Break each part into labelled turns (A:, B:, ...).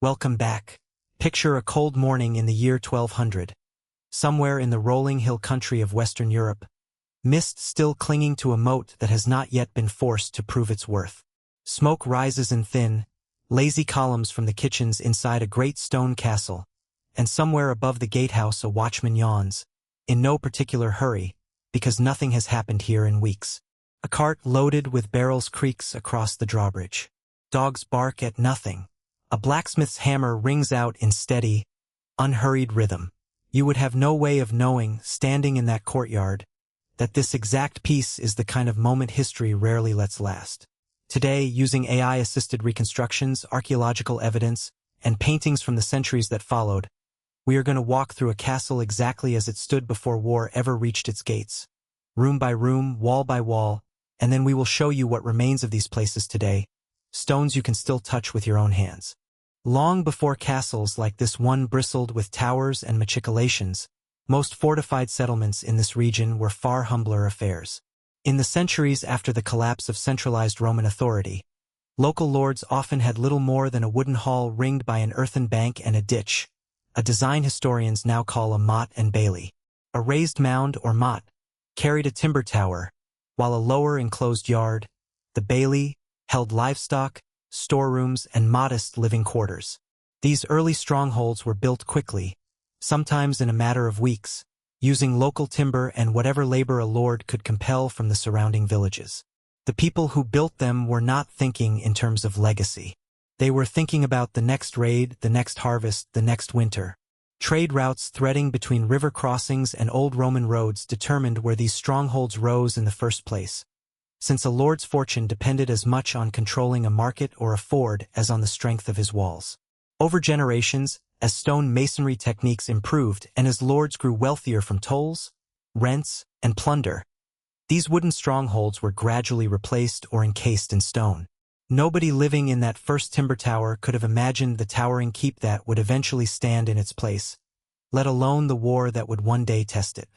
A: Welcome back. Picture a cold morning in the year 1200. Somewhere in the rolling hill country of Western Europe. Mist still clinging to a moat that has not yet been forced to prove its worth. Smoke rises in thin, lazy columns from the kitchens inside a great stone castle, and somewhere above the gatehouse a watchman yawns, in no particular hurry, because nothing has happened here in weeks. A cart loaded with barrels creaks across the drawbridge. Dogs bark at nothing. A blacksmith's hammer rings out in steady, unhurried rhythm. You would have no way of knowing, standing in that courtyard, that this exact piece is the kind of moment history rarely lets last. Today, using AI-assisted reconstructions, archaeological evidence, and paintings from the centuries that followed, we are going to walk through a castle exactly as it stood before war ever reached its gates. Room by room, wall by wall, and then we will show you what remains of these places today, stones you can still touch with your own hands. Long before castles like this one bristled with towers and machicolations, most fortified settlements in this region were far humbler affairs. In the centuries after the collapse of centralized Roman authority, local lords often had little more than a wooden hall ringed by an earthen bank and a ditch, a design historians now call a motte and bailey. A raised mound or motte carried a timber tower, while a lower enclosed yard, the bailey, held livestock, storerooms, and modest living quarters. These early strongholds were built quickly, sometimes in a matter of weeks, using local timber and whatever labor a lord could compel from the surrounding villages. The people who built them were not thinking in terms of legacy. They were thinking about the next raid, the next harvest, the next winter. Trade routes threading between river crossings and old Roman roads determined where these strongholds rose in the first place, since a lord's fortune depended as much on controlling a market or a ford as on the strength of his walls. Over generations, as stone masonry techniques improved and as lords grew wealthier from tolls, rents, and plunder, these wooden strongholds were gradually replaced or encased in stone. Nobody living in that first timber tower could have imagined the towering keep that would eventually stand in its place, let alone the war that would one day test it.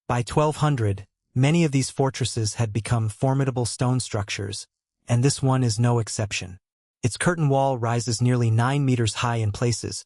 A: By 1200, many of these fortresses had become formidable stone structures, and this one is no exception. Its curtain wall rises nearly 9 meters high in places,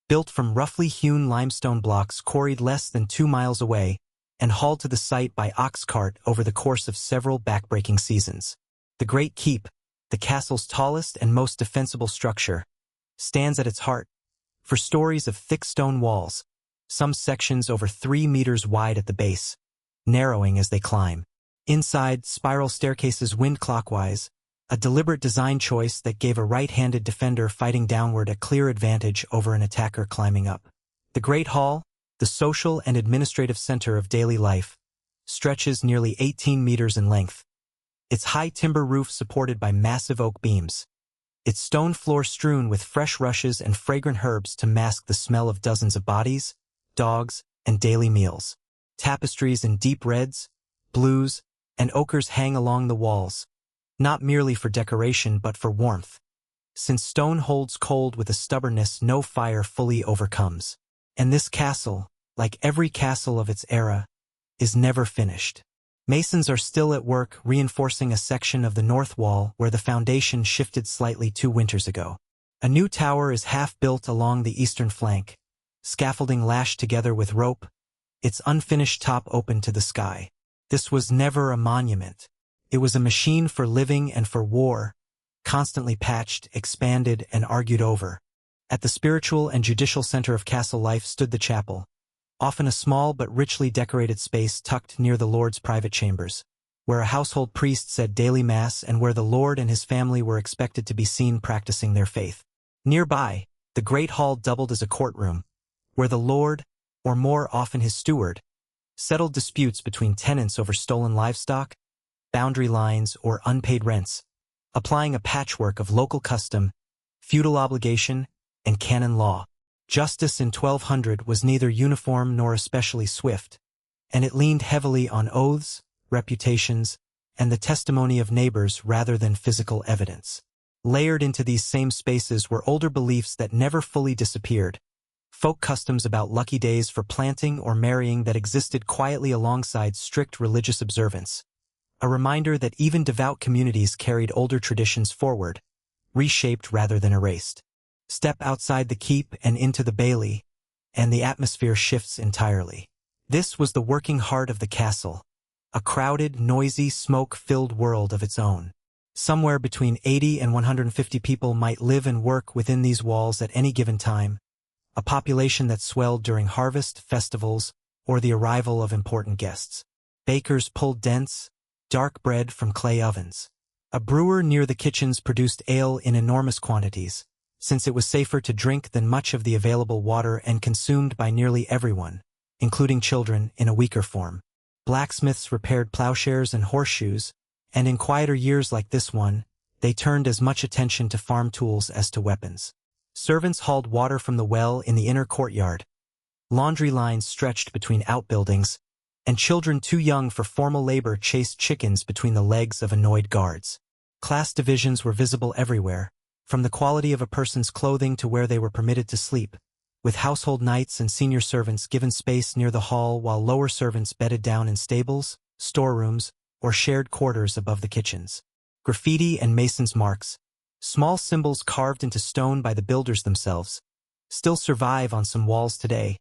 A: built from roughly hewn limestone blocks quarried less than 2 miles away and hauled to the site by ox cart over the course of several backbreaking seasons. The Great Keep, the castle's tallest and most defensible structure, stands at its heart, for stories of thick stone walls, some sections over 3 meters wide at the base, narrowing as they climb. Inside, spiral staircases wind clockwise, a deliberate design choice that gave a right-handed defender fighting downward a clear advantage over an attacker climbing up. The Great Hall, the social and administrative center of daily life, stretches nearly 18 meters in length, its high timber roof supported by massive oak beams, its stone floor strewn with fresh rushes and fragrant herbs to mask the smell of dozens of bodies, dogs, and daily meals. Tapestries in deep reds, blues, and ochres hang along the walls, not merely for decoration but for warmth, since stone holds cold with a stubbornness no fire fully overcomes. And this castle, like every castle of its era, is never finished. Masons are still at work reinforcing a section of the north wall where the foundation shifted slightly 2 winters ago. A new tower is half built along the eastern flank, scaffolding lashed together with rope, its unfinished top open to the sky. This was never a monument. It was a machine for living and for war, constantly patched, expanded, and argued over. At the spiritual and judicial center of castle life stood the chapel, often a small but richly decorated space tucked near the lord's private chambers, where a household priest said daily mass and where the lord and his family were expected to be seen practicing their faith. Nearby, the great hall doubled as a courtroom, where the lord, or more often his steward, settled disputes between tenants over stolen livestock, boundary lines, or unpaid rents, applying a patchwork of local custom, feudal obligation, and canon law. Justice in 1200 was neither uniform nor especially swift, and it leaned heavily on oaths, reputations, and the testimony of neighbors rather than physical evidence. Layered into these same spaces were older beliefs that never fully disappeared, folk customs about lucky days for planting or marrying that existed quietly alongside strict religious observance, a reminder that even devout communities carried older traditions forward, reshaped rather than erased. Step outside the keep and into the bailey, and the atmosphere shifts entirely. This was the working heart of the castle, a crowded, noisy, smoke-filled world of its own. Somewhere between 80 and 150 people might live and work within these walls at any given time, a population that swelled during harvest, festivals, or the arrival of important guests. Bakers pulled dense, dark bread from clay ovens. A brewer near the kitchens produced ale in enormous quantities, since it was safer to drink than much of the available water and consumed by nearly everyone, including children, in a weaker form. Blacksmiths repaired plowshares and horseshoes, and in quieter years like this one, they turned as much attention to farm tools as to weapons. Servants hauled water from the well in the inner courtyard. Laundry lines stretched between outbuildings, and children too young for formal labor chased chickens between the legs of annoyed guards. Class divisions were visible everywhere, from the quality of a person's clothing to where they were permitted to sleep, with household knights and senior servants given space near the hall while lower servants bedded down in stables, storerooms, or shared quarters above the kitchens. Graffiti and mason's marks, small symbols carved into stone by the builders themselves, still survive on some walls today,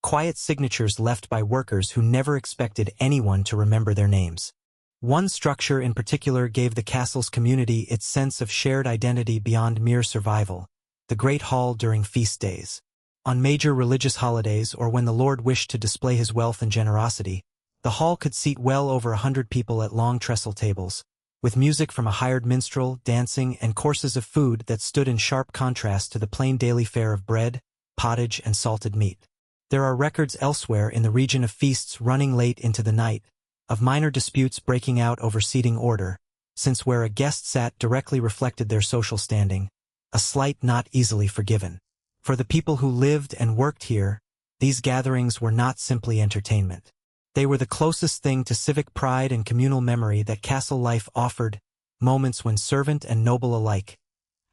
A: quiet signatures left by workers who never expected anyone to remember their names. One structure in particular gave the castle's community its sense of shared identity beyond mere survival, the Great Hall during feast days. On major religious holidays or when the Lord wished to display his wealth and generosity, the hall could seat well over 100 people at long trestle tables, with music from a hired minstrel, dancing, and courses of food that stood in sharp contrast to the plain daily fare of bread, pottage, and salted meat. There are records elsewhere in the region of feasts running late into the night, of minor disputes breaking out over seating order, since where a guest sat directly reflected their social standing, a slight not easily forgiven. For the people who lived and worked here, these gatherings were not simply entertainment. They were the closest thing to civic pride and communal memory that castle life offered, moments when servant and noble alike,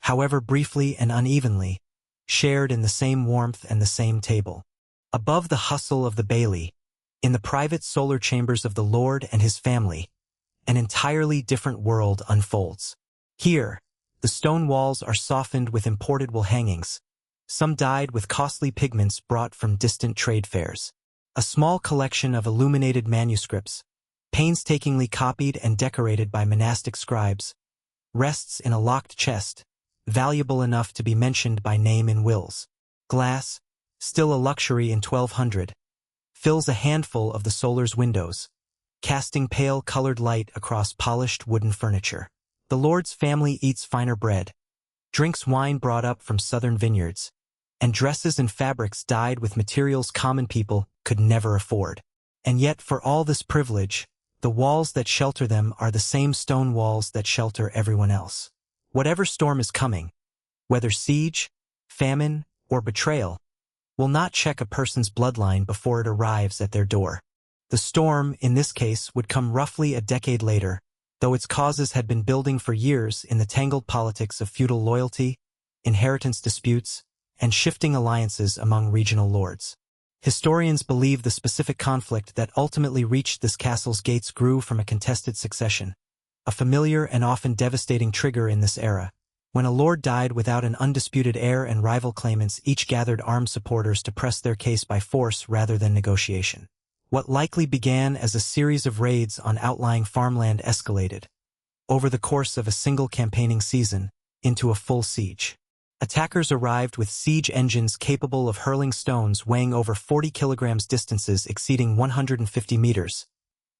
A: however briefly and unevenly, shared in the same warmth and the same table. Above the hustle of the bailey, in the private solar chambers of the Lord and his family, an entirely different world unfolds. Here, the stone walls are softened with imported wool hangings, some dyed with costly pigments brought from distant trade fairs. A small collection of illuminated manuscripts, painstakingly copied and decorated by monastic scribes, rests in a locked chest, valuable enough to be mentioned by name in wills. Glass, still a luxury in 1200, fills a handful of the solar's windows, casting pale colored light across polished wooden furniture. The Lord's family eats finer bread, drinks wine brought up from southern vineyards, and dresses and fabrics dyed with materials common people could never afford. And yet, for all this privilege, the walls that shelter them are the same stone walls that shelter everyone else. Whatever storm is coming, whether siege, famine, or betrayal, will not check a person's bloodline before it arrives at their door. The storm, in this case, would come roughly a decade later, though its causes had been building for years in the tangled politics of feudal loyalty, inheritance disputes, and shifting alliances among regional lords. Historians believe the specific conflict that ultimately reached this castle's gates grew from a contested succession, a familiar and often devastating trigger in this era. When a lord died without an undisputed heir and rival claimants each gathered armed supporters to press their case by force rather than negotiation. What likely began as a series of raids on outlying farmland escalated, over the course of a single campaigning season, into a full siege. Attackers arrived with siege engines capable of hurling stones weighing over 40 kilograms distances exceeding 150 meters,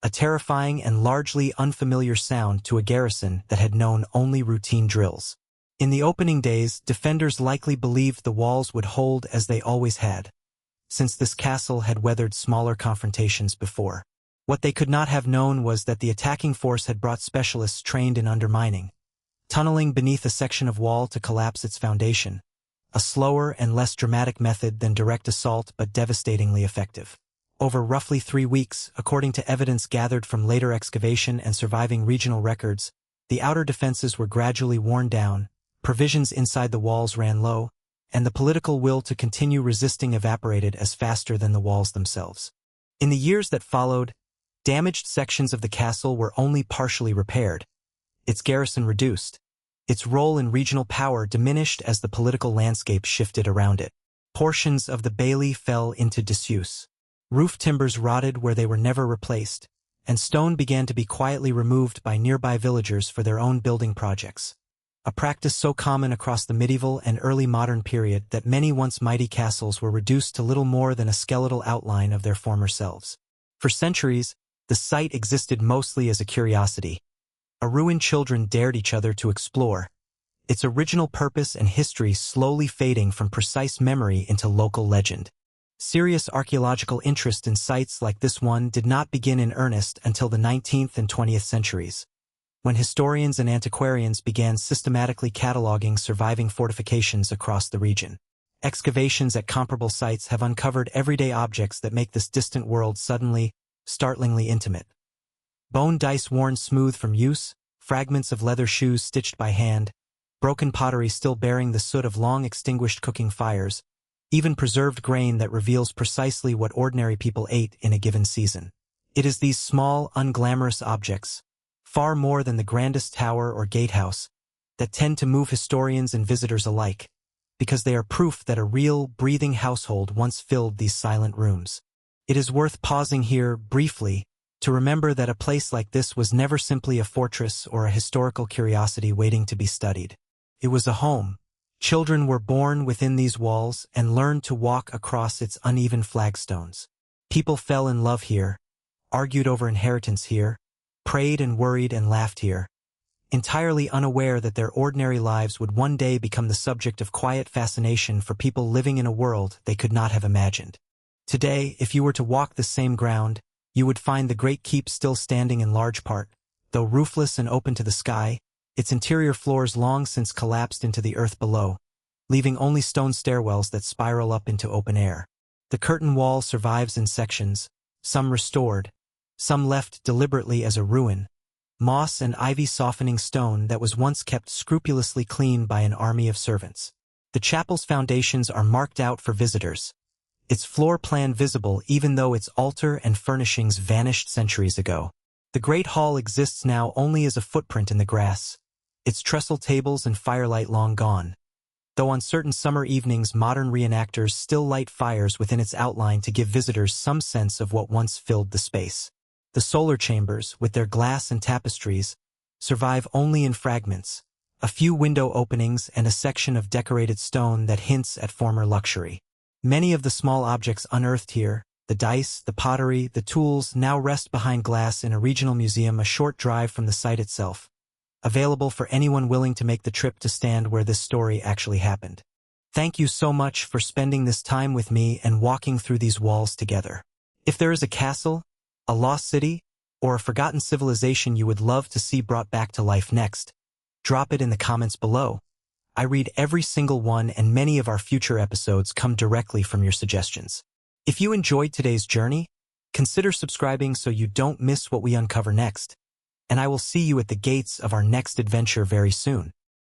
A: a terrifying and largely unfamiliar sound to a garrison that had known only routine drills. In the opening days, defenders likely believed the walls would hold as they always had, since this castle had weathered smaller confrontations before. What they could not have known was that the attacking force had brought specialists trained in undermining, tunneling beneath a section of wall to collapse its foundation, a slower and less dramatic method than direct assault but devastatingly effective. Over roughly 3 weeks, according to evidence gathered from later excavation and surviving regional records, the outer defenses were gradually worn down, provisions inside the walls ran low, and the political will to continue resisting evaporated as faster than the walls themselves. In the years that followed, damaged sections of the castle were only partially repaired, its garrison reduced, Its role in regional power diminished as the political landscape shifted around it. Portions of the bailey fell into disuse. Roof timbers rotted where they were never replaced, and stone began to be quietly removed by nearby villagers for their own building projects. A practice so common across the medieval and early modern period that many once mighty castles were reduced to little more than a skeletal outline of their former selves. For centuries, the site existed mostly as a curiosity. A ruin children dared each other to explore, its original purpose and history slowly fading from precise memory into local legend. Serious archaeological interest in sites like this one did not begin in earnest until the 19th and 20th centuries, when historians and antiquarians began systematically cataloging surviving fortifications across the region. Excavations at comparable sites have uncovered everyday objects that make this distant world suddenly, startlingly intimate. Bone dice worn smooth from use, fragments of leather shoes stitched by hand, broken pottery still bearing the soot of long-extinguished cooking fires, even preserved grain that reveals precisely what ordinary people ate in a given season. It is these small, unglamorous objects, far more than the grandest tower or gatehouse, that tend to move historians and visitors alike, because they are proof that a real, breathing household once filled these silent rooms. It is worth pausing here, briefly, to remember that a place like this was never simply a fortress or a historical curiosity waiting to be studied. It was a home. Children were born within these walls and learned to walk across its uneven flagstones. People fell in love here, argued over inheritance here, prayed and worried and laughed here, entirely unaware that their ordinary lives would one day become the subject of quiet fascination for people living in a world they could not have imagined. Today, if you were to walk the same ground, you would find the great keep still standing in large part, though roofless and open to the sky, its interior floors long since collapsed into the earth below, leaving only stone stairwells that spiral up into open air. The curtain wall survives in sections, some restored, some left deliberately as a ruin, moss and ivy softening stone that was once kept scrupulously clean by an army of servants. The chapel's foundations are marked out for visitors, its floor plan visible even though its altar and furnishings vanished centuries ago. The great hall exists now only as a footprint in the grass, its trestle tables and firelight long gone, though on certain summer evenings modern reenactors still light fires within its outline to give visitors some sense of what once filled the space. The solar chambers, with their glass and tapestries, survive only in fragments, a few window openings and a section of decorated stone that hints at former luxury. Many of the small objects unearthed here, the dice, the pottery, the tools, now rest behind glass in a regional museum a short drive from the site itself, available for anyone willing to make the trip to stand where this story actually happened. Thank you so much for spending this time with me and walking through these walls together. If there is a castle, a lost city, or a forgotten civilization you would love to see brought back to life next, drop it in the comments below. I read every single one, and many of our future episodes come directly from your suggestions. If you enjoyed today's journey, consider subscribing so you don't miss what we uncover next, and I will see you at the gates of our next adventure very soon.